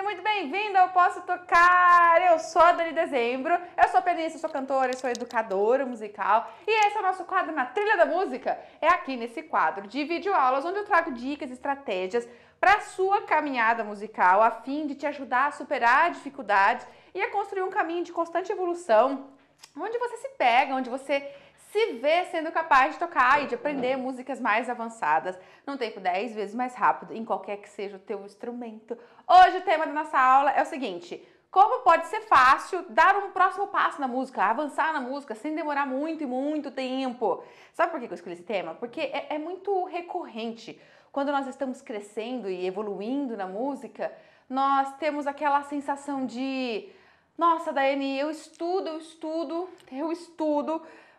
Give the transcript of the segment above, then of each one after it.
muito bem-vindo ao Posso Tocar! Eu sou a Dani Dezembro, eu sou pianista, sou cantora, sou educadora musical e esse é o nosso quadro Na Trilha da Música. É aqui nesse quadro de videoaulas onde eu trago dicas e estratégias para a sua caminhada musical a fim de te ajudar a superar dificuldades e a construir um caminho de constante evolução, onde você se pega, onde você se vê sendo capaz de tocar e de aprender músicas mais avançadas num tempo 10 vezes mais rápido, em qualquer que seja o teu instrumento. Hoje o tema da nossa aula é o seguinte: como pode ser fácil dar um próximo passo na música, avançar na música sem demorar muito e muito tempo. Sabe por que eu escolhi esse tema? Porque é muito recorrente. Quando nós estamos crescendo e evoluindo na música, nós temos aquela sensação de: nossa, Daiane, eu estudo,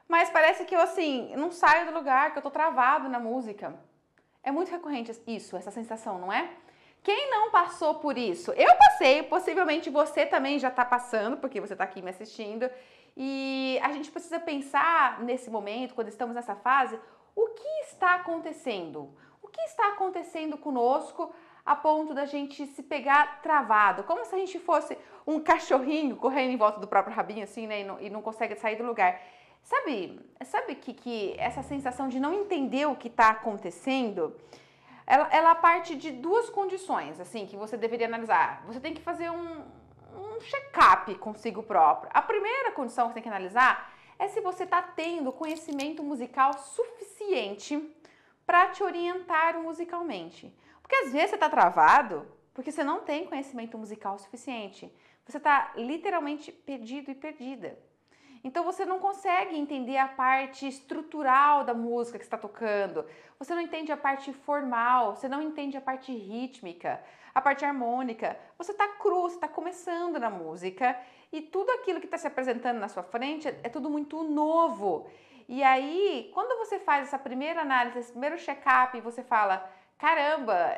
mas parece que eu, assim, não saio do lugar, que eu tô travado na música. É muito recorrente isso, essa sensação, não é? Quem não passou por isso? Eu passei, possivelmente você também já tá passando, porque você tá aqui me assistindo. E a gente precisa pensar nesse momento, quando estamos nessa fase, o que está acontecendo? O que está acontecendo conosco a ponto da gente se pegar travado? Como se a gente fosse um cachorrinho correndo em volta do próprio rabinho, assim, né? E não consegue sair do lugar. Sabe que essa sensação de não entender o que está acontecendo, ela parte de duas condições, assim, que você deveria analisar. Você tem que fazer um check-up consigo próprio. A primeira condição que você tem que analisar é se você está tendo conhecimento musical suficiente para te orientar musicalmente. Porque às vezes você está travado porque você não tem conhecimento musical suficiente. Você está literalmente perdido e perdida. Então você não consegue entender a parte estrutural da música que está tocando, você não entende a parte formal, você não entende a parte rítmica, a parte harmônica. Você está cru, você está começando na música e tudo aquilo que está se apresentando na sua frente é tudo muito novo. E aí, quando você faz essa primeira análise, esse primeiro check-up, você fala: caramba,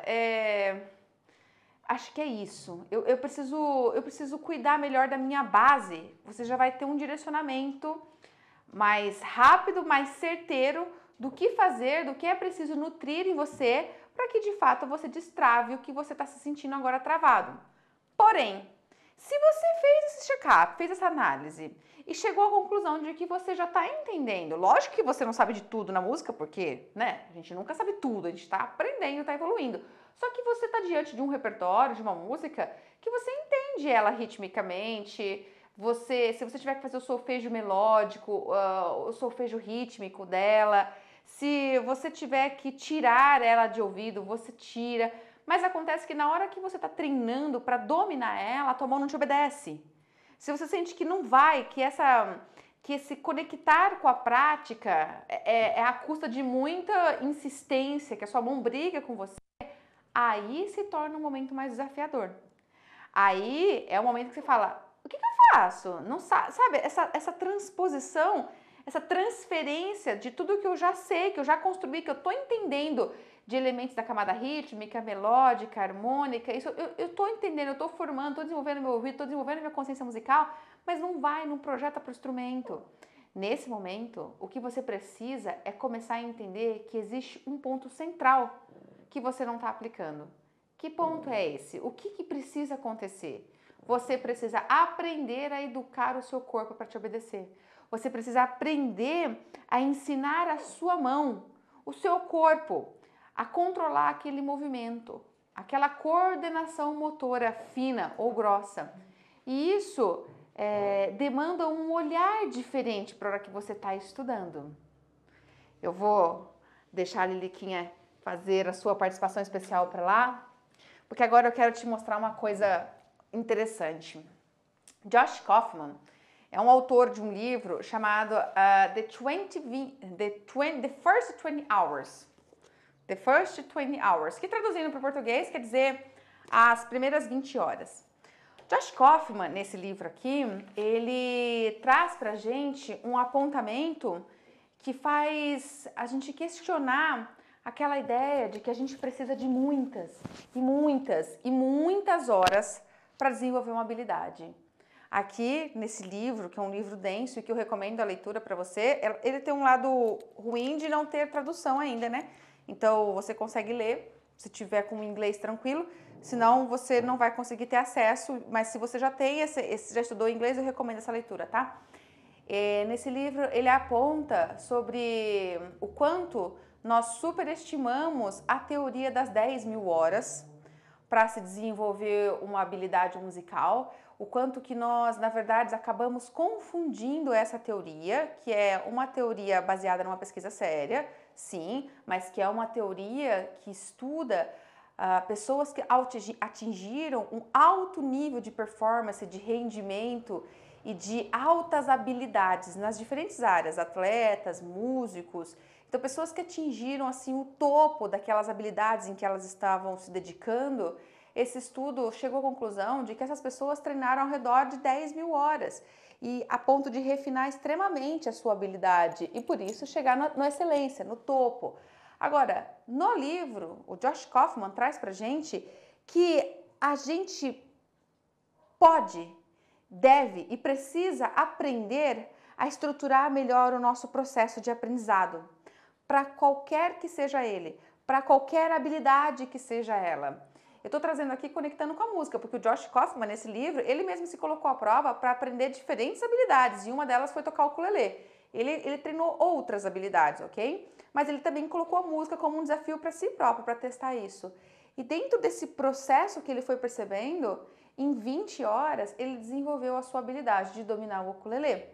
acho que é isso. Eu preciso cuidar melhor da minha base. Você já vai ter um direcionamento mais rápido, mais certeiro do que fazer, do que é preciso nutrir em você para que de fato você destrave o que você está se sentindo agora travado. Porém, se você fez esse check-up, fez essa análise e chegou à conclusão de que você já está entendendo, lógico que você não sabe de tudo na música, porque, né, a gente nunca sabe tudo, a gente está aprendendo, está evoluindo. Só que você está diante de um repertório, de uma música, que você entende ela ritmicamente. Se você tiver que fazer o solfejo melódico, o solfejo rítmico dela, se você tiver que tirar ela de ouvido, você tira. Mas acontece que na hora que você está treinando para dominar ela, a tua mão não te obedece. Se você sente que não vai, que esse conectar com a prática é à custa de muita insistência, que a sua mão briga com você, aí se torna um momento mais desafiador. Aí é o momento que você fala: o que eu faço? Não sabe, essa transposição, essa transferência de tudo que eu já sei, que eu já construí, que eu estou entendendo de elementos da camada rítmica, melódica, harmônica, isso eu estou entendendo, eu estou formando, estou desenvolvendo meu ouvido, estou desenvolvendo minha consciência musical, mas não projeta para o instrumento. Nesse momento, o que você precisa é começar a entender que existe um ponto central que você não está aplicando. Que ponto é esse? O que precisa acontecer? Você precisa aprender a educar o seu corpo para te obedecer. Você precisa aprender a ensinar a sua mão, o seu corpo, a controlar aquele movimento, aquela coordenação motora fina ou grossa. E isso demanda um olhar diferente para a hora que você está estudando. Eu vou deixar a Liliquinha fazer a sua participação especial para lá, porque agora eu quero te mostrar uma coisa interessante. Josh Kaufman é um autor de um livro chamado The First 20 Hours. The First 20 Hours, que traduzindo para o português quer dizer as primeiras 20 horas. Josh Kaufman, nesse livro aqui, ele traz para a gente um apontamento que faz a gente questionar aquela ideia de que a gente precisa de muitas horas para desenvolver uma habilidade. Aqui, nesse livro, que é um livro denso e que eu recomendo a leitura para você, ele tem um lado ruim de não ter tradução ainda, né? Então, você consegue ler se tiver com o inglês tranquilo, senão você não vai conseguir ter acesso, mas se você já tem já estudou inglês, eu recomendo essa leitura, tá? Nesse livro ele aponta sobre o quanto nós superestimamos a teoria das 10.000 horas para se desenvolver uma habilidade musical, o quanto que nós, na verdade, acabamos confundindo essa teoria, que é uma teoria baseada numa pesquisa séria, sim, mas que é uma teoria que estuda pessoas que atingiram um alto nível de performance, de rendimento e de altas habilidades nas diferentes áreas, atletas, músicos. Então, pessoas que atingiram assim o topo daquelas habilidades em que elas estavam se dedicando. Esse estudo chegou à conclusão de que essas pessoas treinaram ao redor de 10.000 horas e a ponto de refinar extremamente a sua habilidade e por isso chegar na excelência, no topo. Agora, no livro, o Josh Kaufman traz pra gente que a gente pode, deve e precisa aprender a estruturar melhor o nosso processo de aprendizado, para qualquer que seja ele, para qualquer habilidade que seja ela. Eu estou trazendo aqui conectando com a música, porque o Josh Kaufman, nesse livro, ele mesmo se colocou à prova para aprender diferentes habilidades, e uma delas foi tocar o ukulele. Ele treinou outras habilidades, ok? Mas ele também colocou a música como um desafio para si próprio, para testar isso. E dentro desse processo que ele foi percebendo, em 20 horas, ele desenvolveu a sua habilidade de dominar o ukulele.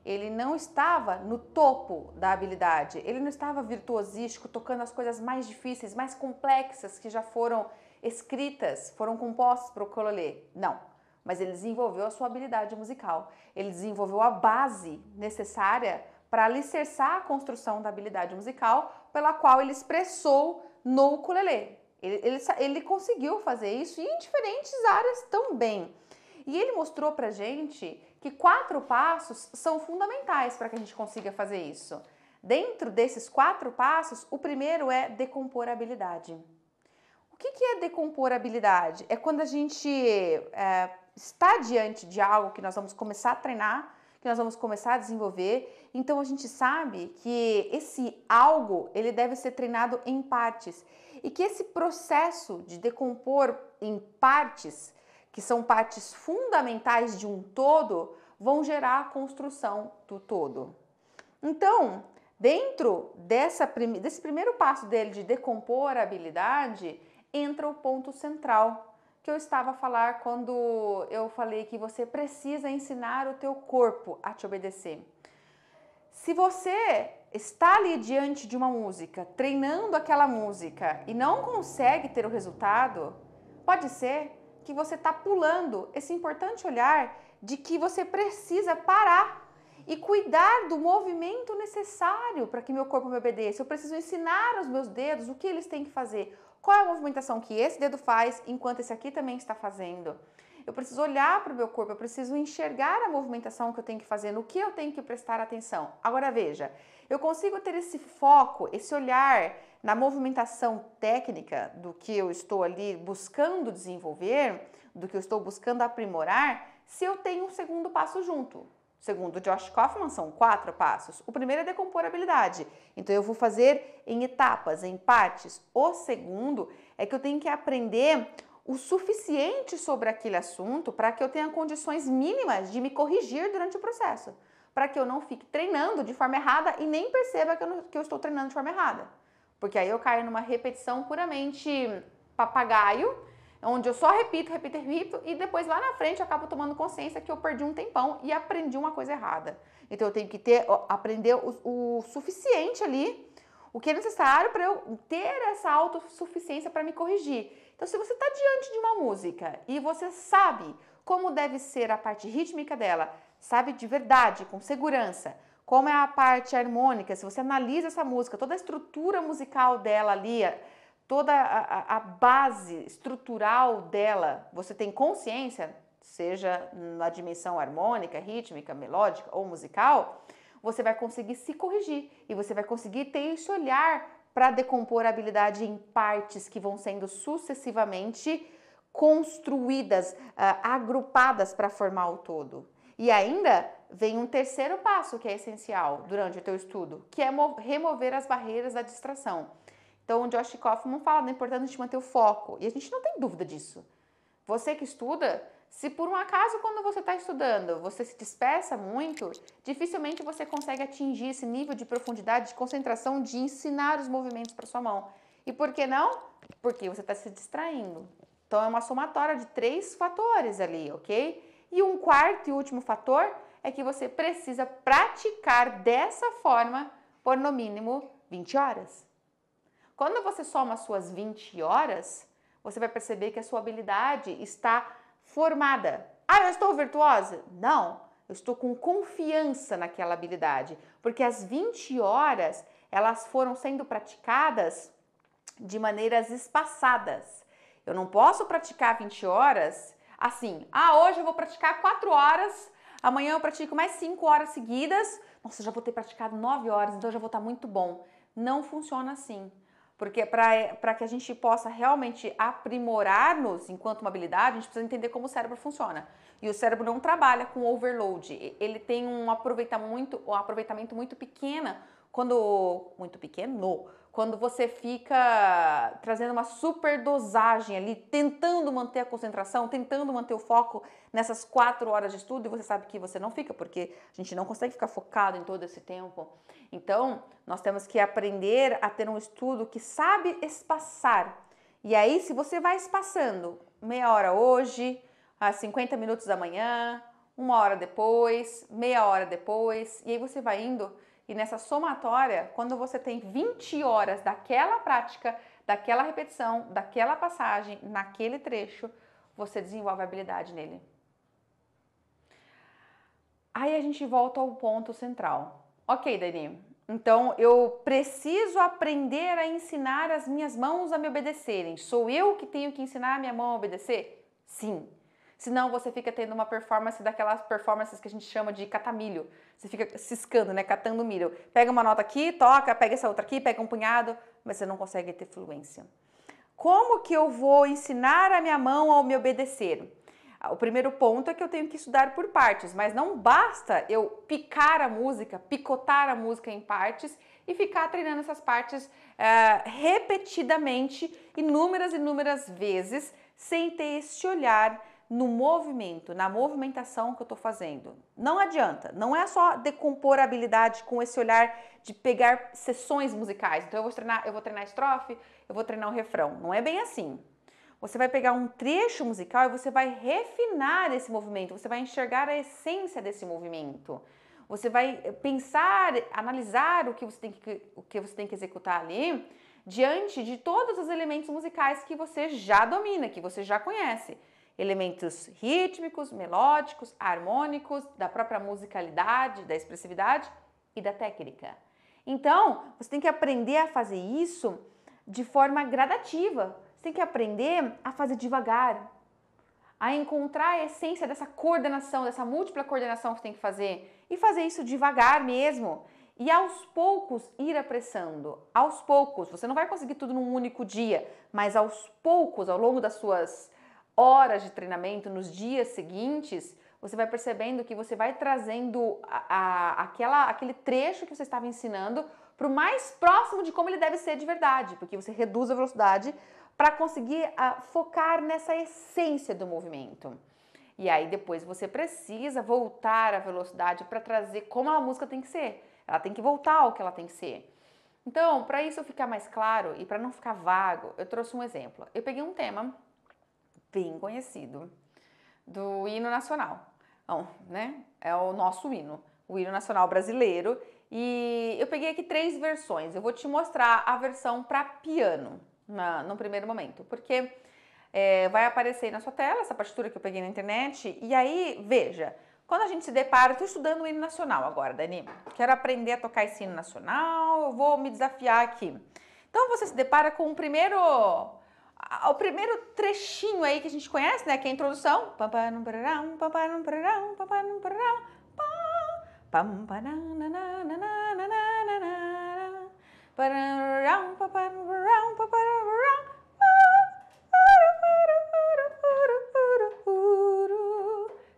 Ele não estava no topo da habilidade, ele não estava virtuosístico, tocando as coisas mais difíceis, mais complexas que já foram escritas, foram compostas para o ukulele. Não, mas ele desenvolveu a sua habilidade musical. Ele desenvolveu a base necessária para alicerçar a construção da habilidade musical pela qual ele expressou no ukulele. Ele conseguiu fazer isso em diferentes áreas também. E ele mostrou pra gente que 4 passos são fundamentais para que a gente consiga fazer isso. Dentro desses 4 passos, o primeiro é decompor a habilidade. O que é decompor a habilidade? É quando a gente está diante de algo que nós vamos começar a treinar, que nós vamos começar a desenvolver, então a gente sabe que esse algo, ele deve ser treinado em partes, e que esse processo de decompor em partes, que são partes fundamentais de um todo, vão gerar a construção do todo. Então, dentro desse primeiro passo dele de decompor a habilidade, entra o ponto central, que eu estava a falar quando eu falei que você precisa ensinar o teu corpo a te obedecer. Se você está ali diante de uma música, treinando aquela música e não consegue ter o resultado, pode ser que você está pulando esse importante olhar de que você precisa parar e cuidar do movimento necessário para que meu corpo me obedeça. Eu preciso ensinar aos meus dedos o que eles têm que fazer. Qual é a movimentação que esse dedo faz enquanto esse aqui também está fazendo? Eu preciso olhar para o meu corpo, eu preciso enxergar a movimentação que eu tenho que fazer, no que eu tenho que prestar atenção. Agora veja, eu consigo ter esse foco, esse olhar na movimentação técnica do que eu estou ali buscando desenvolver, do que eu estou buscando aprimorar, se eu tenho um segundo passo junto. Segundo Josh Kaufman, são 4 passos. O primeiro é decompor a habilidade. Então, eu vou fazer em etapas, em partes. O segundo é que eu tenho que aprender o suficiente sobre aquele assunto para que eu tenha condições mínimas de me corrigir durante o processo. Para que eu não fique treinando de forma errada e nem perceba que eu estou treinando de forma errada. Porque aí eu caio numa repetição puramente papagaio, onde eu só repito e depois lá na frente eu acabo tomando consciência que eu perdi um tempão e aprendi uma coisa errada. Então eu tenho que aprender o suficiente ali, o que é necessário para eu ter essa autossuficiência para me corrigir. Então se você está diante de uma música e você sabe como deve ser a parte rítmica dela, sabe de verdade, com segurança, como é a parte harmônica, se você analisa essa música, toda a estrutura musical dela ali, toda a base estrutural dela, você tem consciência, seja na dimensão harmônica, rítmica, melódica ou musical, você vai conseguir se corrigir e você vai conseguir ter esse olhar para decompor a habilidade em partes que vão sendo sucessivamente construídas, agrupadas para formar o todo. E ainda vem um terceiro passo que é essencial durante o teu estudo, que é remover as barreiras da distração. Então, o Josh Kaufman fala da importância de manter o foco, e a gente não tem dúvida disso. Você que estuda, se por um acaso quando você está estudando, você se dispersa muito, dificilmente você consegue atingir esse nível de profundidade, de concentração, de ensinar os movimentos para sua mão. E por que não? Porque você está se distraindo. Então, é uma somatória de 3 fatores ali, ok? E um quarto e último fator é que você precisa praticar dessa forma por no mínimo 20 horas. Quando você soma as suas 20 horas, você vai perceber que a sua habilidade está formada. Ah, eu estou virtuosa? Não, eu estou com confiança naquela habilidade, porque as 20 horas, elas foram sendo praticadas de maneiras espaçadas. Eu não posso praticar 20 horas assim, hoje eu vou praticar 4 horas, amanhã eu pratico mais 5 horas seguidas, nossa, já vou ter praticado 9 horas, então já vou estar muito bom. Não funciona assim. Porque para que a gente possa realmente aprimorar-nos enquanto uma habilidade, a gente precisa entender como o cérebro funciona. E o cérebro não trabalha com overload, ele tem um aproveitamento muito pequeno, quando você fica trazendo uma superdosagem ali, tentando manter a concentração, tentando manter o foco nessas 4 horas de estudo, e você sabe que você não fica, porque a gente não consegue ficar focado em todo esse tempo. Então, nós temos que aprender a ter um estudo que sabe espaçar. E aí, se você vai espaçando meia hora hoje, 50 minutos amanhã, 1 hora depois, meia hora depois, e aí você vai indo. E nessa somatória, quando você tem 20 horas daquela prática, daquela repetição, daquela passagem, naquele trecho, você desenvolve a habilidade nele. Aí a gente volta ao ponto central. Ok, Dani, então eu preciso aprender a ensinar as minhas mãos a me obedecerem. Sou eu que tenho que ensinar a minha mão a obedecer? Sim. Senão você fica tendo uma performance daquelas performances que a gente chama de catamilho. Você fica ciscando, né? Catando milho. Pega uma nota aqui, toca, pega essa outra aqui, pega um punhado, mas você não consegue ter fluência. Como que eu vou ensinar a minha mão a me obedecer? O primeiro ponto é que eu tenho que estudar por partes, mas não basta eu picar a música, picotar a música em partes e ficar treinando essas partes repetidamente, inúmeras vezes, sem ter esse olhar no movimento, na movimentação que eu estou fazendo. Não adianta, não é só decompor a habilidade com esse olhar de pegar sessões musicais. Então eu vou treinar a estrofe, eu vou treinar o refrão. Não é bem assim. Você vai pegar um trecho musical e você vai refinar esse movimento, você vai enxergar a essência desse movimento. Você vai pensar, analisar o que você tem que executar ali diante de todos os elementos musicais que você já domina, que você já conhece. Elementos rítmicos, melódicos, harmônicos, da própria musicalidade, da expressividade e da técnica. Então, você tem que aprender a fazer isso de forma gradativa. Você tem que aprender a fazer devagar, a encontrar a essência dessa coordenação, dessa múltipla coordenação que você tem que fazer e fazer isso devagar mesmo. E aos poucos ir apressando. Aos poucos, você não vai conseguir tudo num único dia, mas aos poucos, ao longo das suas horas de treinamento, nos dias seguintes, você vai percebendo que você vai trazendo aquele trecho que você estava ensinando para o mais próximo de como ele deve ser de verdade, porque você reduz a velocidade para conseguir focar nessa essência do movimento. E aí depois você precisa voltar a velocidade para trazer como a música tem que ser. Ela tem que voltar ao que ela tem que ser. Então, para isso ficar mais claro e para não ficar vago, eu trouxe um exemplo. Eu peguei um tema bem conhecido do hino nacional. Então, né? É o nosso hino, o hino nacional brasileiro. E eu peguei aqui 3 versões. Eu vou te mostrar a versão para piano no primeiro momento, porque vai aparecer na sua tela essa partitura que eu peguei na internet. E aí, veja, quando a gente se depara, estou estudando o hino nacional agora, Dani. Quero aprender a tocar esse hino nacional, eu vou me desafiar aqui. Então você se depara com o primeiro trechinho aí que a gente conhece, né? Que é a introdução.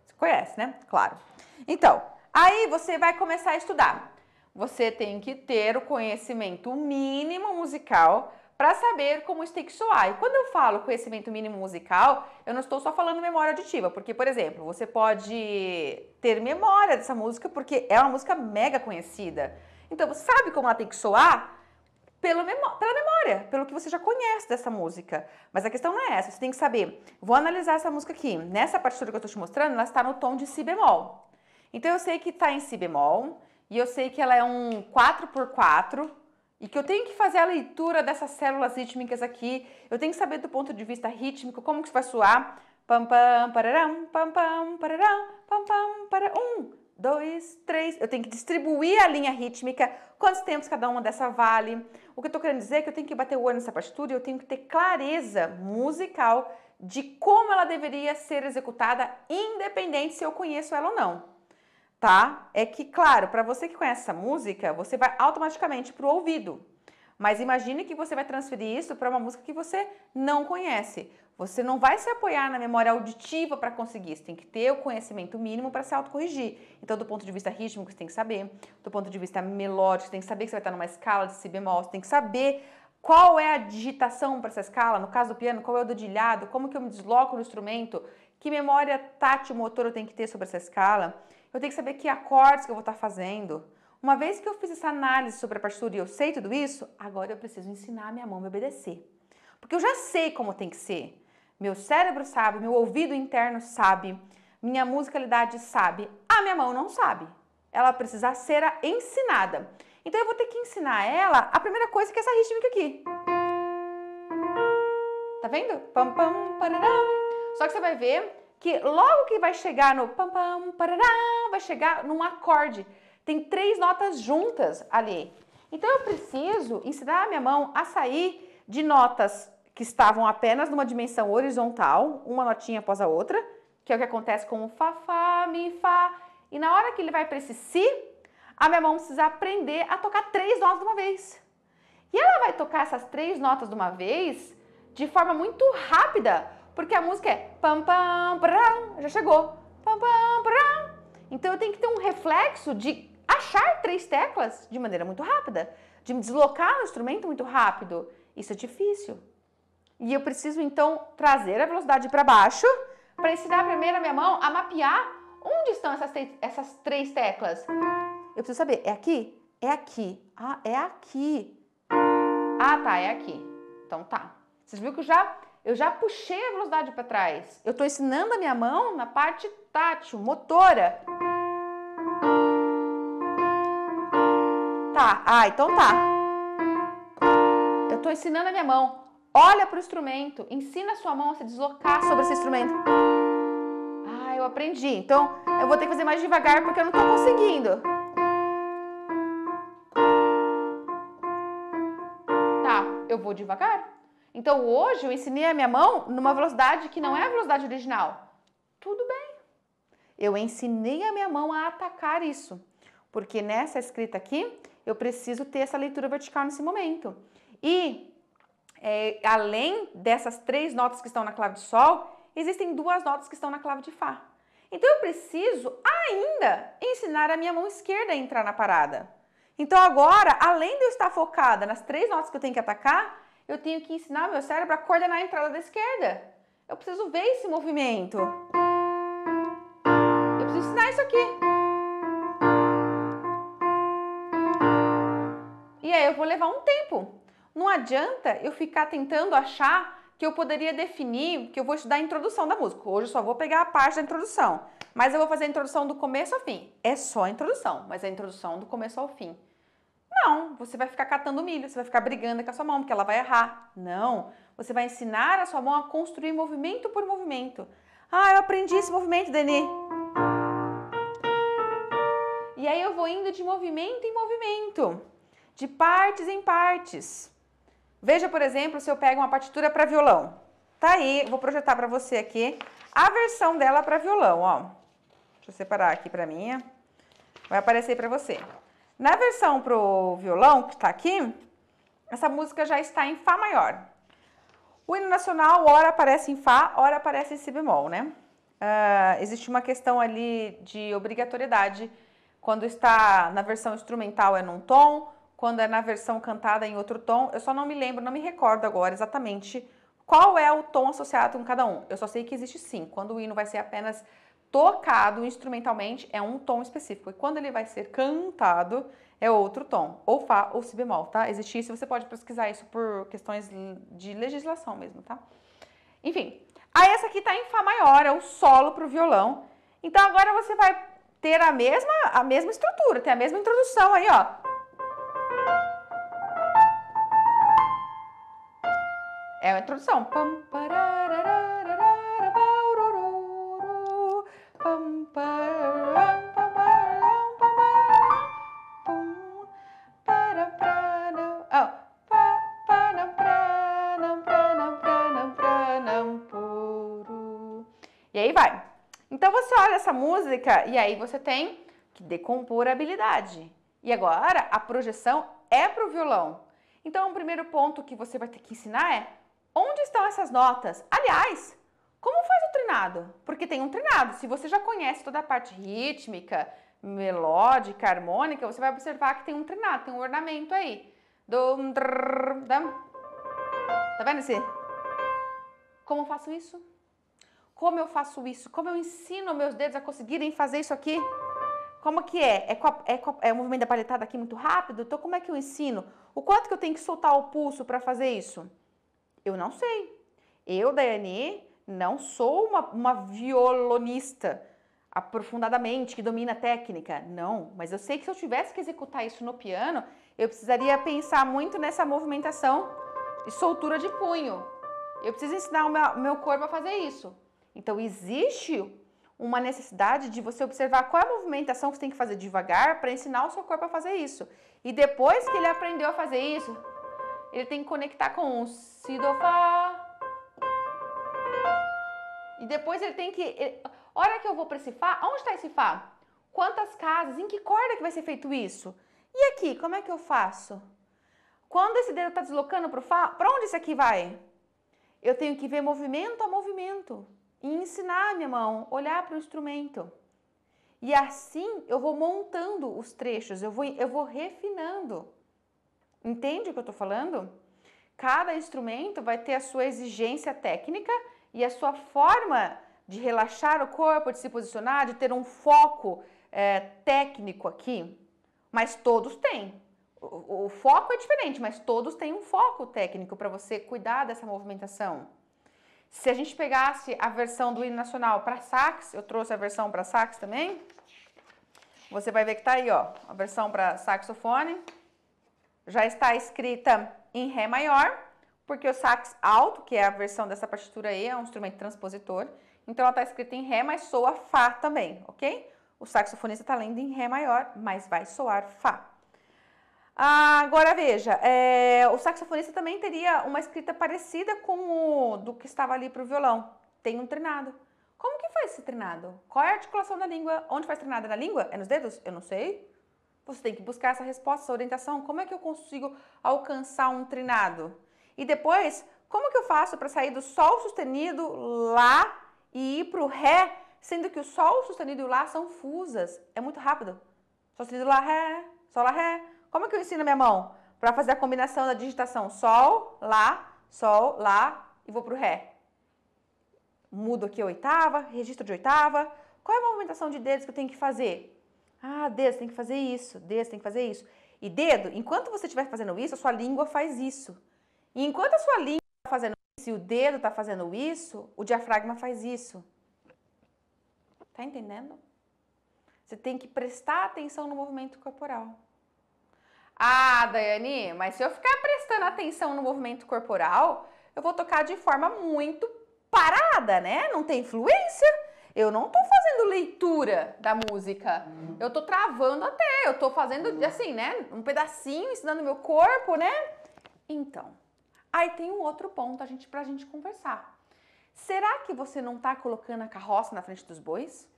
Você conhece, né? Claro. Então, aí você vai começar a estudar. Você tem que ter o conhecimento mínimo musical para saber como isso tem que soar. E quando eu falo conhecimento mínimo musical, eu não estou só falando memória auditiva, porque, por exemplo, você pode ter memória dessa música porque é uma música mega conhecida. Então, você sabe como ela tem que soar pela memória, pelo que você já conhece dessa música. Mas a questão não é essa, você tem que saber. Vou analisar essa música aqui. Nessa partitura que eu estou te mostrando, ela está no tom de si bemol. Então, eu sei que está em si bemol e eu sei que ela é um 4x4 e que eu tenho que fazer a leitura dessas células rítmicas aqui. Eu tenho que saber do ponto de vista rítmico como que isso vai soar. Pam, pam, pararam, pam, pam, pararam, pam, pam, para 1, 2, 3. Eu tenho que distribuir a linha rítmica, quantos tempos cada uma dessa vale. O que eu estou querendo dizer é que eu tenho que bater o olho nessa partitura e eu tenho que ter clareza musical de como ela deveria ser executada, independente se eu conheço ela ou não. Tá? É que, claro, para você que conhece essa música, você vai automaticamente para o ouvido. Mas imagine que você vai transferir isso para uma música que você não conhece. Você não vai se apoiar na memória auditiva para conseguir. Você tem que ter o conhecimento mínimo para se autocorrigir. Então, do ponto de vista rítmico, você tem que saber. Do ponto de vista melódico, você tem que saber que você vai estar numa escala de si bemol. Você tem que saber qual é a digitação para essa escala. No caso do piano, qual é o dedilhado, como que eu me desloco no instrumento, que memória tátil motor eu tenho que ter sobre essa escala. Eu tenho que saber que acordes que eu vou estar fazendo. Uma vez que eu fiz essa análise sobre a partitura e eu sei tudo isso, agora eu preciso ensinar a minha mão a me obedecer. Porque eu já sei como tem que ser. Meu cérebro sabe, meu ouvido interno sabe, minha musicalidade sabe, a minha mão não sabe. Ela precisa ser ensinada. Então eu vou ter que ensinar ela a primeira coisa que é essa rítmica aqui. Tá vendo? Pam, pam, pararam. Só que você vai ver que logo que vai chegar no pam, pam, pararam, vai chegar num acorde. Tem 3 notas juntas ali. Então eu preciso ensinar a minha mão a sair de notas que estavam apenas numa dimensão horizontal, uma notinha após a outra, que é o que acontece com o Fá, Fá, Mi, Fá. E na hora que ele vai para esse Si, a minha mão precisa aprender a tocar 3 notas de uma vez. E ela vai tocar essas 3 notas de uma vez de forma muito rápida, porque a música é pam, pam, pram, já chegou, pam, pam, pram. Então eu tenho que ter um reflexo de achar 3 teclas de maneira muito rápida, de me deslocar no instrumento muito rápido. Isso é difícil. E eu preciso, então, trazer a velocidade para baixo para ensinar primeiro a minha mão a mapear onde estão essas 3 teclas. Eu preciso saber, é aqui? É aqui. Ah, é aqui. Ah, tá, é aqui. Então tá. Vocês viram que eu já puxei a velocidade para trás. Eu estou ensinando a minha mão na parte tátil, motora. Tá, então tá. Eu estou ensinando a minha mão. Olha para o instrumento, ensina a sua mão a se deslocar sobre esse instrumento. Ah, eu aprendi. Então, eu vou ter que fazer mais devagar porque eu não estou conseguindo. Tá, eu vou devagar. Então, hoje eu ensinei a minha mão numa velocidade que não é a velocidade original. Tudo bem. Eu ensinei a minha mão a atacar isso. Porque nessa escrita aqui, eu preciso ter essa leitura vertical nesse momento. E além dessas 3 notas que estão na clave de Sol, existem 2 notas que estão na clave de Fá. Então eu preciso ainda ensinar a minha mão esquerda a entrar na parada. Então agora, além de eu estar focada nas 3 notas que eu tenho que atacar, eu tenho que ensinar o meu cérebro a coordenar a entrada da esquerda. Eu preciso ver esse movimento. Eu preciso ensinar isso aqui. E aí eu vou levar um tempo. Não adianta eu ficar tentando achar que eu poderia definir, que eu vou estudar a introdução da música. Hoje eu só vou pegar a parte da introdução, mas eu vou fazer a introdução do começo ao fim. É só a introdução, mas é a introdução do começo ao fim. Não, você vai ficar catando milho, você vai ficar brigando com a sua mão, porque ela vai errar. Não, você vai ensinar a sua mão a construir movimento por movimento. Ah, eu aprendi esse movimento, Dani. E aí eu vou indo de movimento em movimento, de partes em partes. Veja, por exemplo, se eu pego uma partitura para violão. Tá aí, vou projetar para você aqui a versão dela para violão, ó. Deixa eu separar aqui para mim. Vai aparecer para você. Na versão pro violão, que está aqui, essa música já está em Fá maior. O hino nacional, ora aparece em Fá, ora aparece em Si bemol, né? Existe uma questão ali de obrigatoriedade. Quando está na versão instrumental é num tom, quando é na versão cantada em outro tom. Eu só não me lembro, não me recordo agora exatamente qual é o tom associado com cada um. Eu só sei que existe sim. Quando o hino vai ser apenas tocado instrumentalmente, é um tom específico. E quando ele vai ser cantado, é outro tom. Ou Fá ou Si bemol, tá? Existe isso, você pode pesquisar isso por questões de legislação mesmo, tá? Enfim, aí essa aqui tá em Fá maior, é o solo pro violão. Então agora você vai ter a mesma estrutura, tem a mesma introdução aí, ó. É a introdução. E aí vai. Então você olha essa música e aí você tem que decompor a habilidade. E agora a projeção é para o violão. Então o primeiro ponto que você vai ter que ensinar é onde estão essas notas. Aliás, como faz o trinado? Porque tem um trinado. Se você já conhece toda a parte rítmica, melódica, harmônica, você vai observar que tem um trinado, tem um ornamento aí. Tá vendo esse? Como eu faço isso? Como eu faço isso? Como eu ensino meus dedos a conseguirem fazer isso aqui? Como que é? É o movimento da palhetada aqui muito rápido? Então como é que eu ensino? O quanto que eu tenho que soltar o pulso para fazer isso? Eu não sei. Eu, Daiane, não sou uma violonista aprofundadamente, que domina a técnica. Não, mas eu sei que se eu tivesse que executar isso no piano, eu precisaria pensar muito nessa movimentação de soltura de punho. Eu preciso ensinar o meu corpo a fazer isso. Então, existe uma necessidade de você observar qual é a movimentação que você tem que fazer devagar para ensinar o seu corpo a fazer isso. E depois que ele aprendeu a fazer isso, ele tem que conectar com o Si, Do, Fá. E depois ele tem que... Hora que eu vou para esse Fá, onde está esse Fá? Quantas casas? Em que corda que vai ser feito isso? E aqui, como é que eu faço? Quando esse dedo está deslocando para o Fá, para onde esse aqui vai? Eu tenho que ver movimento a movimento e ensinar a minha mão, olhar para o instrumento. E assim eu vou montando os trechos, eu vou refinando. Entende o que eu estou falando? Cada instrumento vai ter a sua exigência técnica e a sua forma de relaxar o corpo, de se posicionar, de ter um foco técnico aqui. Mas todos têm. O foco é diferente, mas todos têm um foco técnico para você cuidar dessa movimentação. Se a gente pegasse a versão do hino nacional para sax, eu trouxe a versão para sax também, você vai ver que tá aí, ó, a versão para saxofone, já está escrita em Ré maior, porque o sax alto, que é a versão dessa partitura aí, é um instrumento transpositor, então ela está escrita em Ré, mas soa Fá também, ok? O saxofonista está lendo em Ré maior, mas vai soar Fá. Agora veja, o saxofonista também teria uma escrita parecida com o do que estava ali para o violão. Tem um trinado. Como que faz esse trinado? Qual é a articulação da língua? Onde faz trinado? É na língua? É nos dedos? Eu não sei. Você tem que buscar essa resposta, essa orientação. Como é que eu consigo alcançar um trinado? E depois, como que eu faço para sair do Sol sustenido, Lá, e ir para o Ré, sendo que o Sol sustenido e o Lá são fusas? É muito rápido. Sol sustenido, Lá, Ré, Sol, Lá, Ré. Como que eu ensino minha mão? Para fazer a combinação da digitação Sol, Lá e vou para o Ré. Mudo aqui a oitava, registro de oitava. Qual é a movimentação de dedos que eu tenho que fazer? Ah, dedos tem que fazer isso, dedos tem que fazer isso. E dedo, enquanto você estiver fazendo isso, a sua língua faz isso. E enquanto a sua língua está fazendo isso e o dedo está fazendo isso, o diafragma faz isso. Tá entendendo? Você tem que prestar atenção no movimento corporal. Ah, Daiane, mas se eu ficar prestando atenção no movimento corporal, eu vou tocar de forma muito parada, né? Não tem fluência. Eu não tô fazendo leitura da música. Eu tô travando até, eu tô fazendo assim, né? Um pedacinho, ensinando meu corpo, né? Então, aí tem um outro ponto pra gente conversar. Será que você não tá colocando a carroça na frente dos bois?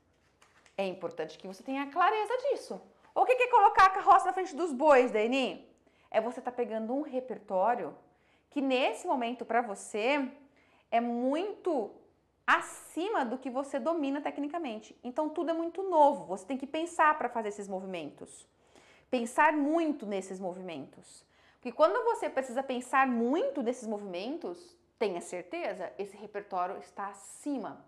É importante que você tenha clareza disso. O que é colocar a carroça na frente dos bois, Daiane? É você estar pegando um repertório que nesse momento para você é muito acima do que você domina tecnicamente. Então tudo é muito novo, você tem que pensar para fazer esses movimentos. Pensar muito nesses movimentos. Porque quando você precisa pensar muito nesses movimentos, tenha certeza, esse repertório está acima.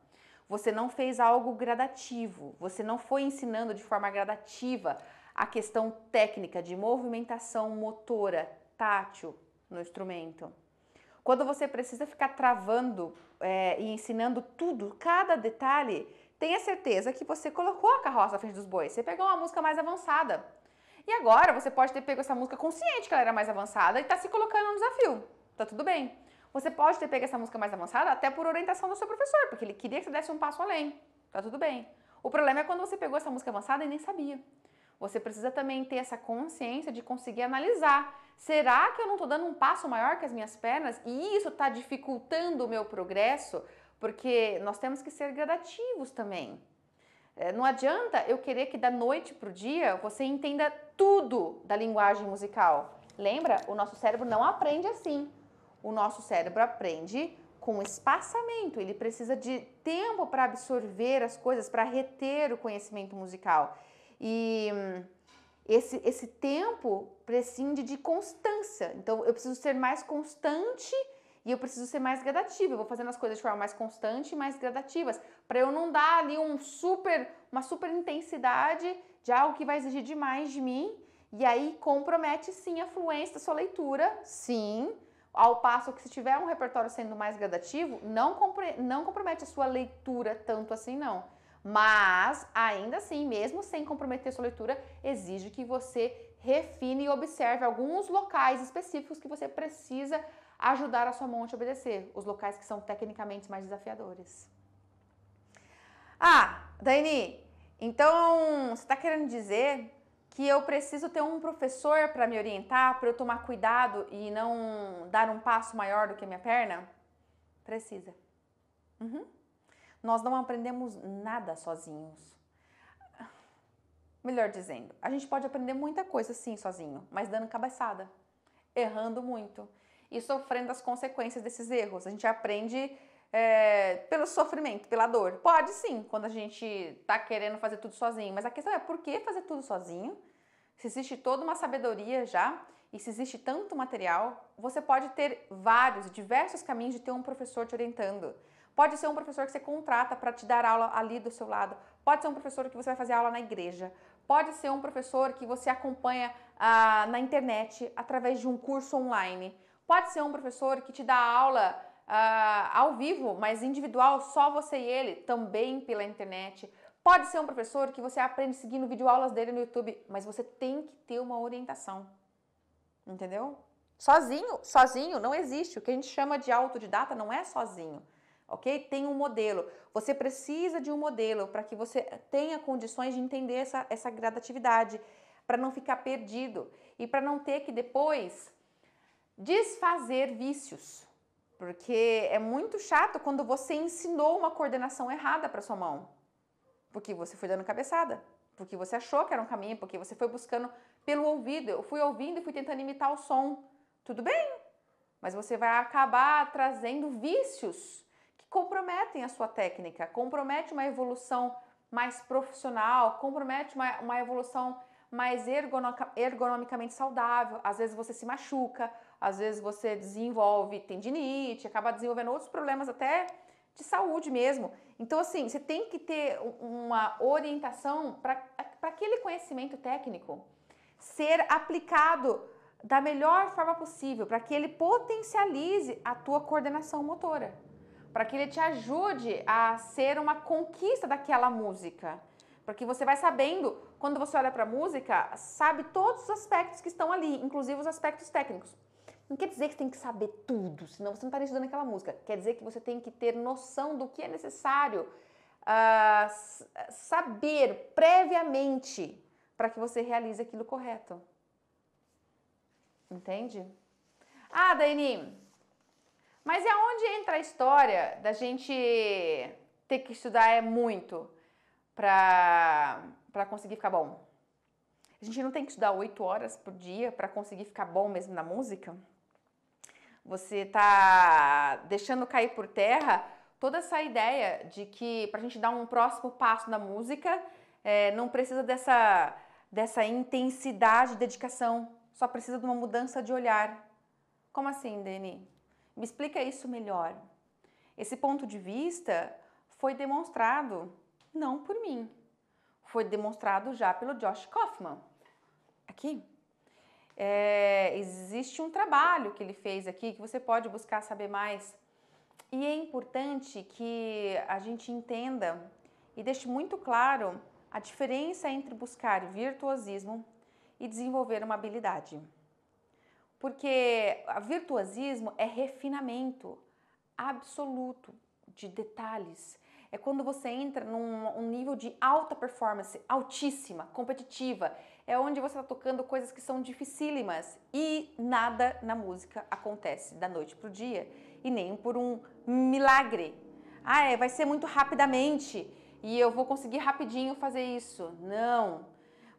Você não fez algo gradativo, você não foi ensinando de forma gradativa a questão técnica de movimentação motora, tátil no instrumento. Quando você precisa ficar travando e ensinando tudo, cada detalhe, tenha certeza que você colocou a carroça à frente dos bois. Você pegou uma música mais avançada. E agora você pode ter pego essa música consciente que ela era mais avançada e está se colocando no desafio. Tá tudo bem. Você pode ter pego essa música mais avançada até por orientação do seu professor, porque ele queria que você desse um passo além. Tá tudo bem. O problema é quando você pegou essa música avançada e nem sabia. Você precisa também ter essa consciência de conseguir analisar. Será que eu não estou dando um passo maior que as minhas pernas e isso está dificultando o meu progresso? Porque nós temos que ser gradativos também. Não adianta eu querer que da noite para o dia você entenda tudo da linguagem musical. Lembra? O nosso cérebro não aprende assim. O nosso cérebro aprende com espaçamento. Ele precisa de tempo para absorver as coisas, para reter o conhecimento musical. E esse tempo prescinde de constância. Então, eu preciso ser mais constante e eu preciso ser mais gradativa. Eu vou fazendo as coisas de forma mais constante e mais gradativas, para eu não dar ali uma super intensidade de algo que vai exigir demais de mim. E aí compromete sim a fluência da sua leitura, sim. Ao passo que se tiver um repertório sendo mais gradativo, não compromete a sua leitura tanto assim não. Mas, ainda assim, mesmo sem comprometer sua leitura, exige que você refine e observe alguns locais específicos que você precisa ajudar a sua mão a te obedecer. Os locais que são tecnicamente mais desafiadores. Ah, Daini, então você está querendo dizer que eu preciso ter um professor para me orientar, para eu tomar cuidado e não dar um passo maior do que a minha perna? Precisa. Nós não aprendemos nada sozinhos. Melhor dizendo, a gente pode aprender muita coisa sim sozinho, mas dando cabeçada, errando muito e sofrendo as consequências desses erros. A gente aprende pelo sofrimento, pela dor. Pode sim, quando a gente tá querendo fazer tudo sozinho, mas a questão é por que fazer tudo sozinho? Se existe toda uma sabedoria já e se existe tanto material, você pode ter diversos caminhos de ter um professor te orientando. Pode ser um professor que você contrata para te dar aula ali do seu lado. Pode ser um professor que você vai fazer aula na igreja. Pode ser um professor que você acompanha na internet através de um curso online. Pode ser um professor que te dá aula ao vivo, mas individual, só você e ele, também pela internet. Pode ser um professor que você aprende seguindo videoaulas dele no YouTube, mas você tem que ter uma orientação. Entendeu? Sozinho não existe. O que a gente chama de autodidata não é sozinho. Ok? Tem um modelo. Você precisa de um modelo para que você tenha condições de entender essa gradatividade, para não ficar perdido e para não ter que depois desfazer vícios. Porque é muito chato quando você ensinou uma coordenação errada para sua mão. Porque você foi dando cabeçada, porque você achou que era um caminho, porque você foi buscando pelo ouvido. Eu fui ouvindo e fui tentando imitar o som. Tudo bem, mas você vai acabar trazendo vícios que comprometem a sua técnica, compromete uma evolução mais profissional, compromete uma evolução mais ergonomicamente saudável. Às vezes você se machuca, às vezes você desenvolve tendinite, acaba desenvolvendo outros problemas até de saúde mesmo. Então, assim, você tem que ter uma orientação para aquele conhecimento técnico ser aplicado da melhor forma possível, para que ele potencialize a tua coordenação motora, para que ele te ajude a ser uma conquista daquela música, porque você vai sabendo, quando você olha para a música, sabe todos os aspectos que estão ali, inclusive os aspectos técnicos. Não quer dizer que você tem que saber tudo, senão você não estaria estudando aquela música. Quer dizer que você tem que ter noção do que é necessário saber previamente para que você realize aquilo correto. Entende? Ah, Daini, mas é onde entra a história da gente ter que estudar muito para conseguir ficar bom? A gente não tem que estudar 8 horas por dia para conseguir ficar bom mesmo na música? Você está deixando cair por terra toda essa ideia de que para a gente dar um próximo passo na música, não precisa dessa intensidade de dedicação. Só precisa de uma mudança de olhar. Como assim, Dani? Me explica isso melhor. Esse ponto de vista foi demonstrado não por mim. Foi demonstrado já pelo Josh Kaufman. Aqui. Existe um trabalho que ele fez aqui que você pode buscar saber mais. E é importante que a gente entenda e deixe muito claro a diferença entre buscar virtuosismo e desenvolver uma habilidade. Porque o virtuosismo é refinamento absoluto de detalhes. É quando você entra num nível de alta performance, altíssima, competitiva. É onde você está tocando coisas que são dificílimas e nada na música acontece da noite para o dia e nem por um milagre. Vai ser muito rapidamente e eu vou conseguir rapidinho fazer isso. Não.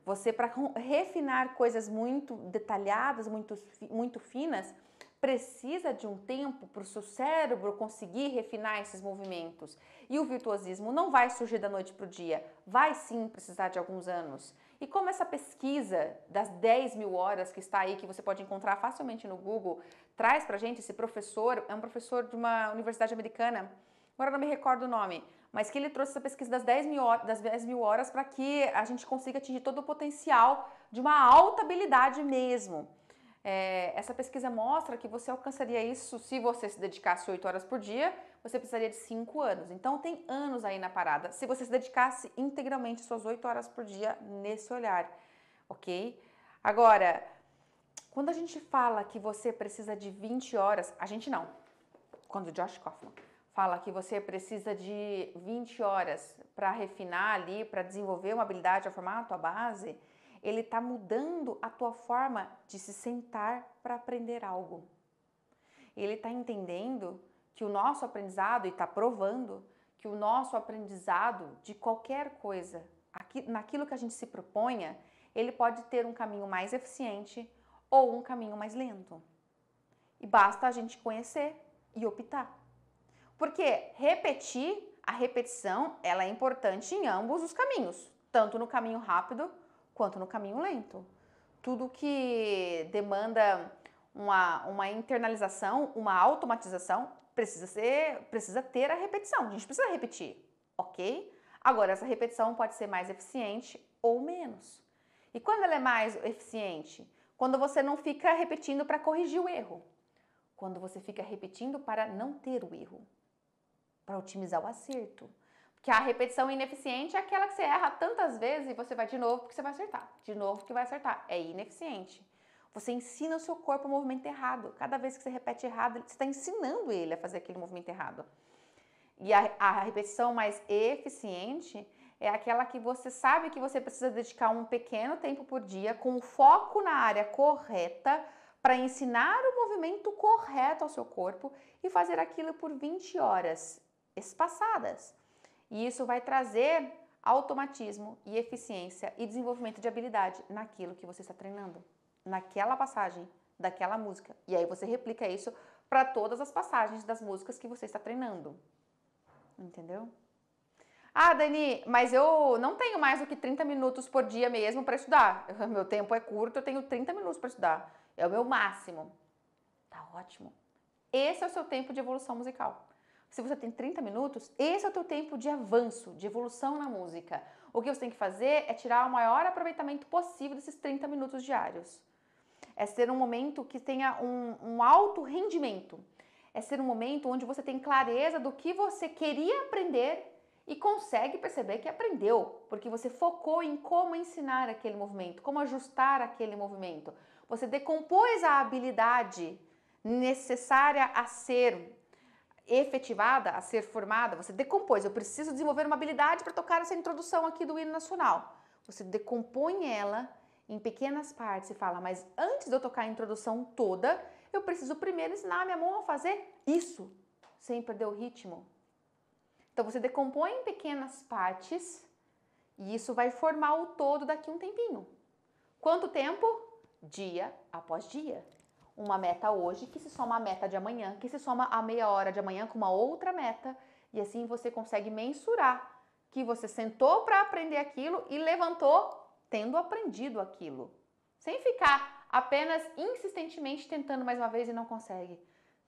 Você, para refinar coisas muito detalhadas, muito finas, precisa de um tempo para o seu cérebro conseguir refinar esses movimentos. E o virtuosismo não vai surgir da noite para o dia, vai sim precisar de alguns anos. E como essa pesquisa das 10.000 horas que está aí, que você pode encontrar facilmente no Google, traz pra gente esse professor, é um professor de uma universidade americana, agora não me recordo o nome, mas que ele trouxe essa pesquisa das 10.000 horas para que a gente consiga atingir todo o potencial de uma alta habilidade mesmo. Essa pesquisa mostra que você alcançaria isso se você se dedicasse 8 horas por dia, você precisaria de 5 anos. Então tem anos aí na parada, se você se dedicasse integralmente suas 8 horas por dia nesse olhar, ok? Agora, quando a gente fala que você precisa de 20 horas, a gente não. Quando o Josh Kaufman fala que você precisa de 20 horas para refinar ali, para desenvolver uma habilidade, para formar a tua base, ele está mudando a tua forma de se sentar para aprender algo. Ele está entendendo que o nosso aprendizado, e está provando que o nosso aprendizado de qualquer coisa, naquilo que a gente se proponha, ele pode ter um caminho mais eficiente ou um caminho mais lento. E basta a gente conhecer e optar. Porque a repetição, ela é importante em ambos os caminhos, tanto no caminho rápido quanto no caminho lento. Tudo que demanda uma internalização, uma automatização, precisa ter a repetição. A gente precisa repetir, ok? Agora, essa repetição pode ser mais eficiente ou menos. E quando ela é mais eficiente? Quando você não fica repetindo para corrigir o erro. Quando você fica repetindo para não ter o erro. Para otimizar o acerto. Porque a repetição ineficiente é aquela que você erra tantas vezes e você vai de novo porque você vai acertar. De novo porque vai acertar. É ineficiente. Você ensina o seu corpo o movimento errado. Cada vez que você repete errado, você está ensinando ele a fazer aquele movimento errado. E a repetição mais eficiente é aquela que você sabe que você precisa dedicar um pequeno tempo por dia com foco na área correta para ensinar o movimento correto ao seu corpo e fazer aquilo por 20 horas espaçadas. E isso vai trazer automatismo e eficiência e desenvolvimento de habilidade naquilo que você está treinando, naquela passagem daquela música. E aí você replica isso para todas as passagens das músicas que você está treinando. Entendeu? Dani, mas eu não tenho mais do que 30 minutos por dia mesmo para estudar. Meu tempo é curto, eu tenho 30 minutos para estudar. É o meu máximo. Tá ótimo. Esse é o seu tempo de evolução musical. Se você tem 30 minutos, esse é o teu tempo de avanço, de evolução na música. O que você tem que fazer é tirar o maior aproveitamento possível desses 30 minutos diários. É ser um momento que tenha um alto rendimento. É ser um momento onde você tem clareza do que você queria aprender e consegue perceber que aprendeu, porque você focou em como ensinar aquele movimento, como ajustar aquele movimento. Você decompôs a habilidade necessária a ser efetivada, a ser formada, você decompôs. Eu preciso desenvolver uma habilidade para tocar essa introdução aqui do hino nacional. Você decompõe ela em pequenas partes e fala, mas antes de eu tocar a introdução toda, eu preciso primeiro ensinar a minha mão a fazer isso, sem perder o ritmo. Então você decompõe em pequenas partes e isso vai formar o todo daqui a um tempinho. Quanto tempo? Dia após dia. Uma meta hoje que se soma à meta de amanhã, que se soma a meia hora de amanhã com uma outra meta, e assim você consegue mensurar que você sentou para aprender aquilo e levantou tendo aprendido aquilo. Sem ficar apenas insistentemente tentando mais uma vez e não consegue.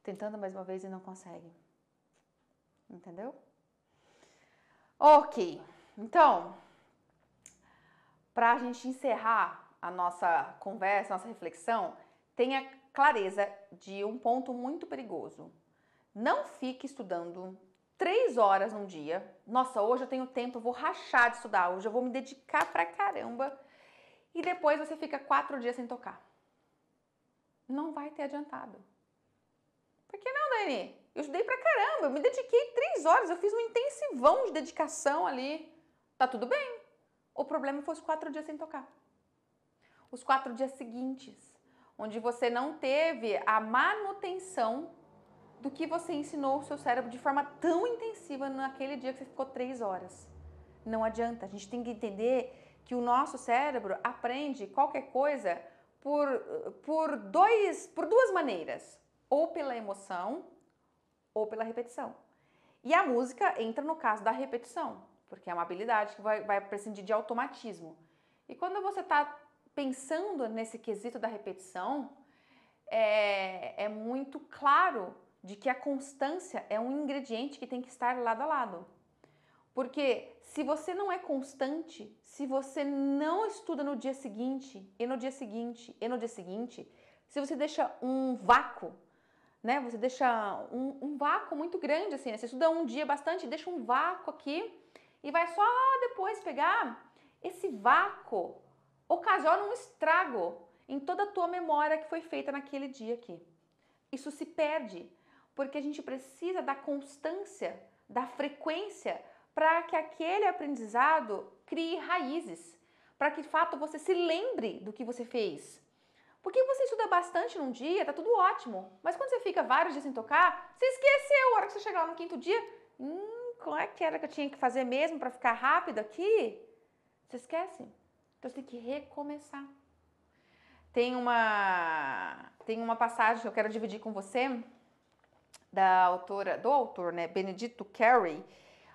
Tentando mais uma vez e não consegue. Entendeu? Ok. Então, para a gente encerrar a nossa conversa, nossa reflexão, tenha clareza de um ponto muito perigoso. Não fique estudando 3 horas num dia. Nossa, hoje eu tenho tempo, eu vou rachar de estudar, hoje eu vou me dedicar pra caramba. E depois você fica 4 dias sem tocar. Não vai ter adiantado. Por que não, Dani? Eu estudei pra caramba, eu me dediquei 3 horas, eu fiz um intensivão de dedicação ali. Tá tudo bem. O problema foi os 4 dias sem tocar. Os 4 dias seguintes, onde você não teve a manutenção do que você ensinou o seu cérebro de forma tão intensiva naquele dia que você ficou 3 horas. Não adianta, a gente tem que entender que o nosso cérebro aprende qualquer coisa por duas maneiras, ou pela emoção ou pela repetição. E a música entra no caso da repetição, porque é uma habilidade que vai prescindir de automatismo. E quando você está pensando nesse quesito da repetição, é muito claro de que a constância é um ingrediente que tem que estar lado a lado. Porque se você não é constante, se você não estuda no dia seguinte, e no dia seguinte, e no dia seguinte, se você deixa um vácuo, né? Você deixa um vácuo muito grande, assim, né? Você estuda um dia bastante, deixa um vácuo aqui e vai só depois pegar. Esse vácuo ocasiona um estrago em toda a tua memória que foi feita naquele dia aqui. Isso se perde, porque a gente precisa da constância, da frequência, para que aquele aprendizado crie raízes, para que de fato você se lembre do que você fez. Porque você estuda bastante num dia, tá tudo ótimo, mas quando você fica vários dias sem tocar, você esqueceu, a hora que você chegar lá no 5º dia, como é que era que eu tinha que fazer mesmo para ficar rápido aqui? Você esquece. Então você tem que recomeçar. Tem uma passagem que eu quero dividir com você, do autor, né, Benedito Carey,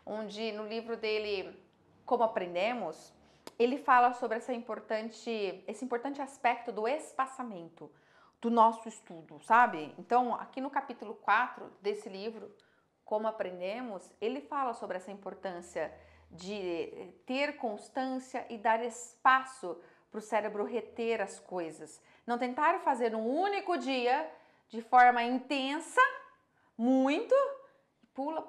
onde no livro dele, Como Aprendemos, ele fala sobre esse importante aspecto do espaçamento do nosso estudo, sabe? Então, aqui no capítulo 4 desse livro, Como Aprendemos, ele fala sobre essa importância de ter constância e dar espaço para o cérebro reter as coisas. Não tentar fazer num único dia, de forma intensa, muito, pula,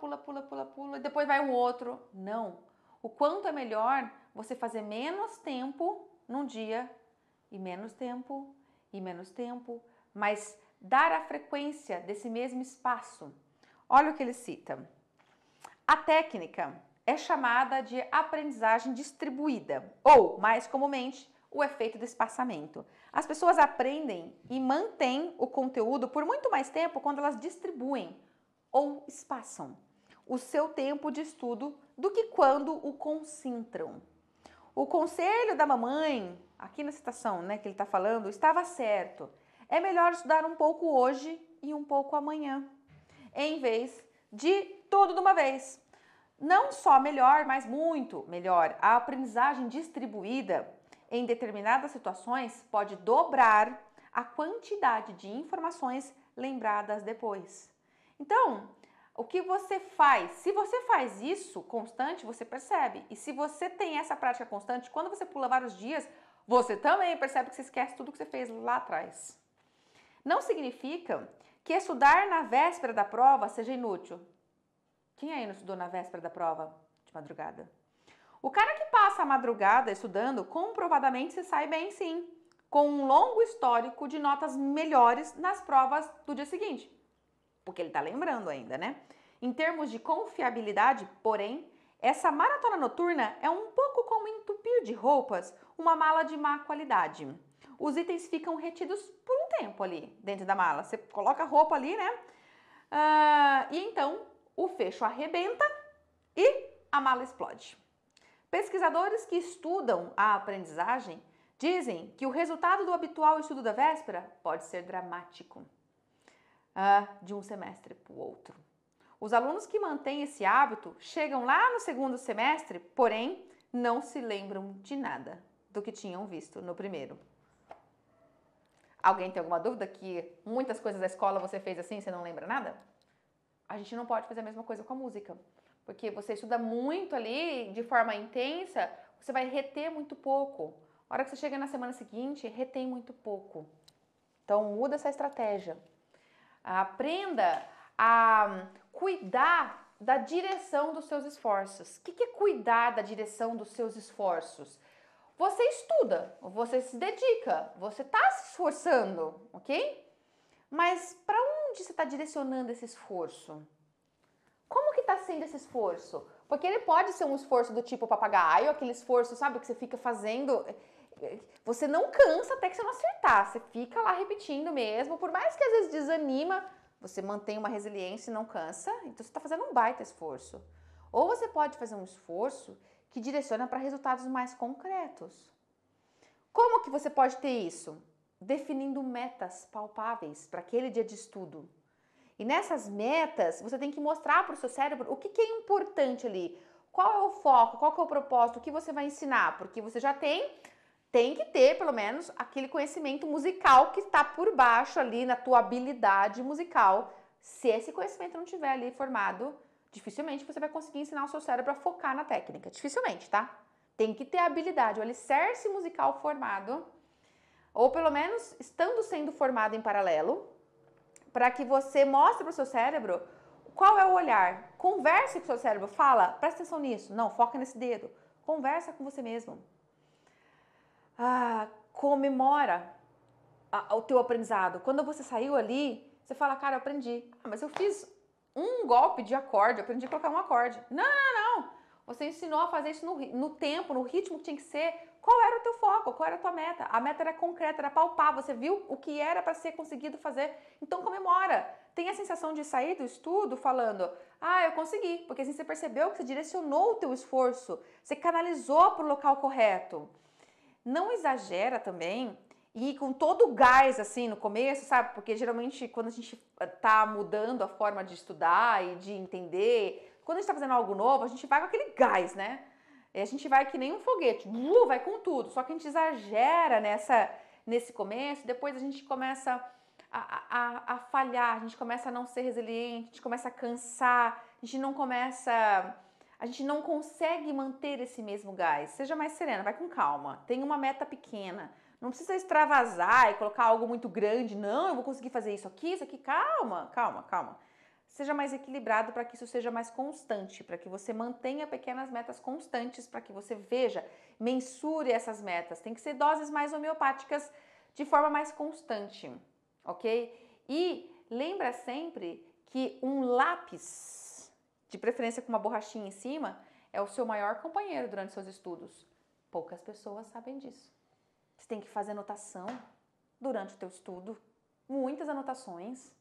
e depois vai um outro. Não. O quanto é melhor você fazer menos tempo num dia, e menos tempo, mas dar a frequência desse mesmo espaço. Olha o que ele cita. A técnica é chamada de aprendizagem distribuída, ou, mais comumente, o efeito do espaçamento. As pessoas aprendem e mantêm o conteúdo por muito mais tempo quando elas distribuem ou espaçam o seu tempo de estudo do que quando o concentram. O conselho da mamãe, aqui na citação, né, que ele está falando, estava certo. É melhor estudar um pouco hoje e um pouco amanhã, em vez de tudo de uma vez. Não só melhor, mas muito melhor. A aprendizagem distribuída em determinadas situações pode dobrar a quantidade de informações lembradas depois. Então, o que você faz? Se você faz isso constante, você percebe. E se você tem essa prática constante, quando você pula vários dias, você também percebe que você esquece tudo que você fez lá atrás. Não significa que estudar na véspera da prova seja inútil. Quem aí não estudou na véspera da prova de madrugada? O cara que passa a madrugada estudando, comprovadamente se sai bem sim, com um longo histórico de notas melhores nas provas do dia seguinte. Porque ele tá lembrando ainda, né? Em termos de confiabilidade, porém, essa maratona noturna é um pouco como entupir de roupas uma mala de má qualidade. Os itens ficam retidos por um tempo ali dentro da mala. Você coloca a roupa ali, né? E então o fecho arrebenta e a mala explode. Pesquisadores que estudam a aprendizagem dizem que o resultado do habitual estudo da véspera pode ser dramático de um semestre para o outro. Os alunos que mantêm esse hábito chegam lá no 2º semestre, porém não se lembram de nada do que tinham visto no primeiro. Alguém tem alguma dúvida que muitas coisas da escola você fez assim e você não lembra nada? A gente não pode fazer a mesma coisa com a música. Porque você estuda muito ali, de forma intensa, você vai reter muito pouco. A hora que você chega na semana seguinte, retém muito pouco. Então, muda essa estratégia. Aprenda a cuidar da direção dos seus esforços. O que é cuidar da direção dos seus esforços? Você estuda, você se dedica, você está se esforçando, ok? Mas para onde você está direcionando esse esforço? Como que está sendo esse esforço? Porque ele pode ser um esforço do tipo papagaio, aquele esforço, sabe, que você fica fazendo, você não cansa até que você não acertar, você fica lá repetindo mesmo, por mais que às vezes desanima, você mantém uma resiliência e não cansa, então você está fazendo um baita esforço. Ou você pode fazer um esforço que direciona para resultados mais concretos. Como que você pode ter isso? Definindo metas palpáveis para aquele dia de estudo. E nessas metas, você tem que mostrar para o seu cérebro o que é importante ali. Qual é o foco, qual que é o propósito, o que você vai ensinar. Porque você já tem que ter, pelo menos, aquele conhecimento musical que está por baixo ali na tua habilidade musical. Se esse conhecimento não estiver ali formado, dificilmente você vai conseguir ensinar o seu cérebro a focar na técnica. Dificilmente, tá? Tem que ter a habilidade, o alicerce musical formado, ou pelo menos estando sendo formado em paralelo, para que você mostre para o seu cérebro qual é o olhar. Converse com o seu cérebro, fala, presta atenção nisso, não, foca nesse dedo. Conversa com você mesmo. Comemora o teu aprendizado. Quando você saiu ali, você fala, cara, eu aprendi. Mas eu fiz um golpe de acorde, eu aprendi a colocar um acorde. Não. Você ensinou a fazer isso no tempo, no ritmo que tinha que ser. Qual era o teu foco? Qual era a tua meta? A meta era concreta, era palpável. Você viu o que era para ser conseguido fazer. Então comemora. Tem a sensação de sair do estudo falando, eu consegui. Porque assim você percebeu que você direcionou o teu esforço. Você canalizou para o local correto. Não exagera também e com todo o gás assim no começo, sabe? Porque geralmente quando a gente tá mudando a forma de estudar e de entender, quando a gente tá fazendo algo novo, a gente vai com aquele gás, né? E a gente vai que nem um foguete, vai com tudo. Só que a gente exagera nesse começo, depois a gente começa a falhar, a gente começa a não ser resiliente, a gente começa a cansar, a gente não consegue manter esse mesmo gás. Seja mais serena, vai com calma. Tenha uma meta pequena. Não precisa extravasar e colocar algo muito grande. Não, eu vou conseguir fazer isso aqui. Calma. Seja mais equilibrado para que isso seja mais constante, para que você mantenha pequenas metas constantes, para que você veja, mensure essas metas. Tem que ser doses mais homeopáticas de forma mais constante, ok? E lembra sempre que um lápis, de preferência com uma borrachinha em cima, é o seu maior companheiro durante seus estudos. Poucas pessoas sabem disso. Você tem que fazer anotação durante o teu estudo, muitas anotações.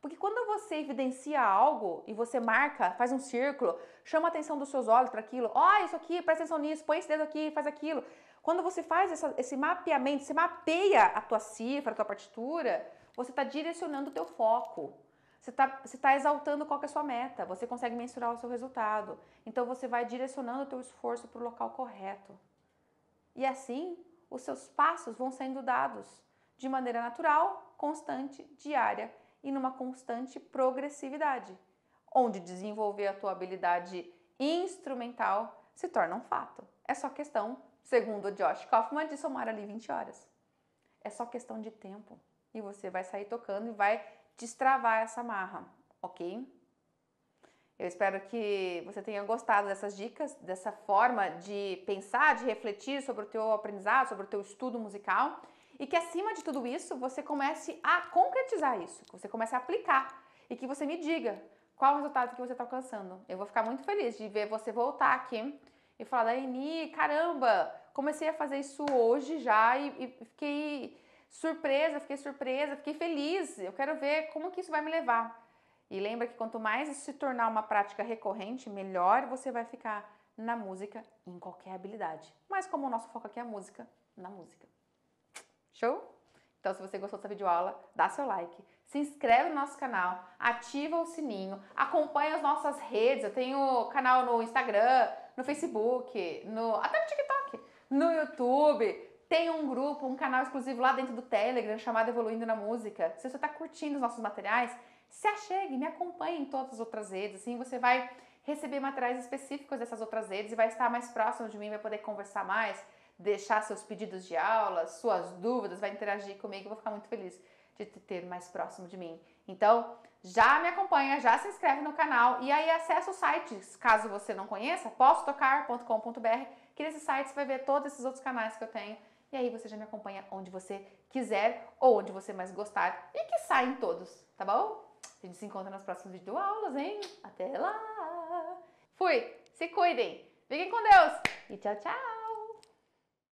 Porque quando você evidencia algo e você marca, faz um círculo, chama a atenção dos seus olhos para aquilo, isso aqui, presta atenção nisso, põe esse dedo aqui, faz aquilo. Quando você faz esse mapeamento, você mapeia a tua cifra, a tua partitura, você está direcionando o teu foco. Você está exaltando qual que é a sua meta, você consegue mensurar o seu resultado. Então você vai direcionando o teu esforço para o local correto. E assim, os seus passos vão sendo dados de maneira natural, constante, diária e numa constante progressividade, onde desenvolver a tua habilidade instrumental se torna um fato. É só questão, segundo o Josh Kaufman, de somar ali 20 horas. É só questão de tempo. E você vai sair tocando e vai destravar essa marra, ok? Eu espero que você tenha gostado dessas dicas, dessa forma de pensar, de refletir sobre o teu aprendizado, sobre o teu estudo musical e que acima de tudo isso você comece a concretizar isso, que você comece a aplicar e que você me diga qual o resultado que você está alcançando. Eu vou ficar muito feliz de ver você voltar aqui e falar, Daiane, caramba, comecei a fazer isso hoje já e fiquei surpresa, fiquei feliz, eu quero ver como que isso vai me levar. E lembra que quanto mais isso se tornar uma prática recorrente, melhor você vai ficar na música, em qualquer habilidade. Mas como o nosso foco aqui é a música, na música. Show? Então se você gostou dessa videoaula, dá seu like, se inscreve no nosso canal, ativa o sininho, acompanha as nossas redes, eu tenho canal no Instagram, no Facebook, até no TikTok. no YouTube. Tem um grupo, um canal exclusivo lá dentro do Telegram chamado Evoluindo na Música. Se você está curtindo os nossos materiais, se achegue, me acompanhe em todas as outras redes, assim você vai receber materiais específicos dessas outras redes e vai estar mais próximo de mim, vai poder conversar mais, deixar seus pedidos de aula, suas dúvidas, vai interagir comigo, eu vou ficar muito feliz de te ter mais próximo de mim. Então, já me acompanha, já se inscreve no canal e aí acessa os sites, caso você não conheça, possotocar.com.br, que nesse site você vai ver todos esses outros canais que eu tenho. E aí você já me acompanha onde você quiser ou onde você mais gostar e que saem todos, tá bom? A gente se encontra nas próximas videoaulas, hein? Até lá! Fui! Se cuidem! Fiquem com Deus! E tchau, tchau!